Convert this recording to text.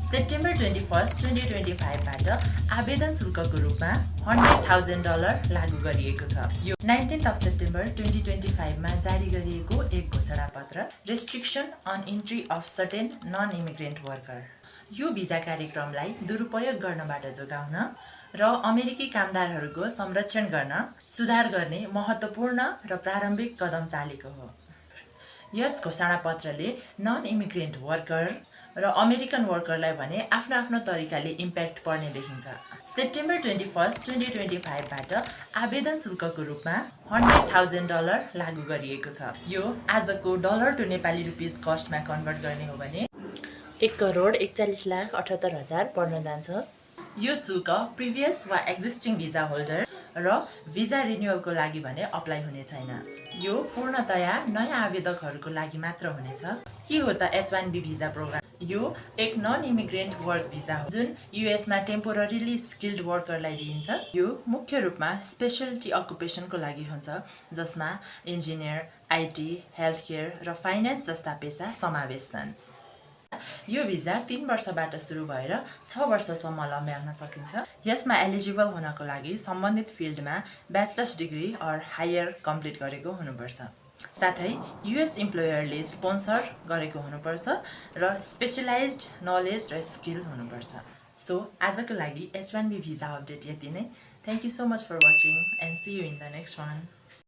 September 21, 2025 बाट आवेदन शुल्कको रूपमा $100,000 लागू गरिएको छ। यो 19 सेप्टेम्बर 2025 मा जारी गरिएको एक घोषणापत्र restriction on entry of certain non immigrant worker. यो भिजा कार्यक्रमलाई दुरुपयोग गर्नबाट जोगाउन र अमेरिकी कामदारहरूको संरक्षण गर्न सुधार गर्ने महत्त्वपूर्ण र प्रारम्भिक कदम चालेको हो। यस घोषणापत्रले नन इमिग्रेन्ट वर्कर र अमेरिकन वर्करलाई भने आफ्नो आफ्नो तरिकाले इम्प्याक्ट पर्ने देखिन्छ। सेप्टेम्बर 21, 2025 बाट आवेदन शुल्कको रूपमा $100,000 लागू गरिएको छ। यो आजको dollar to Nepali rupees कस्टमा convert गर्ने हो भने 1,41,78,000 पर्न जान्छ। यो शुल्क प्रिभियस वा एक्जिस्टिङ भिजा होल्डर र भिजा रिन्युअलको लागि भने अप्लाई हुने छैन। यो पूर्णतया नयाँ आवेदकहरूको लागि मात्र हुनेछ। के हो त H1B भिजा प्रोग्राम? यो एक नन इमिग्रेन्ट वर्क भिजा हो जुन युएसमा टेम्पोररीली स्किल्ड वर्करलाई दिइन्छ। यो मुख्य रूपमा स्पेशलिटी अकुपेसनको लागि हुन्छ, जसमा इन्जिनियर, आइटी, हेल्थ केयर र फाइनेन्स जस्ता पेसा समावेश छन्। यो भिजा 3 वर्षबाट सुरु भएर 6 वर्षसम्म लम्ब्याउन सकिन्छ। यसमा एलिजिबल हुनको लागि सम्बन्धित फिल्डमा bachelor's degree or higher complete गरेको हुनुपर्छ। साथै युएस इम्प्लोयरले स्पोन्सर गरेको हुनुपर्छ र स्पेशलाइज्ड नलेज र स्किल हुनुपर्छ। सो आजको लागि H1B भिजा अपडेट यति नै। Thank you so much for watching and see you in the next one.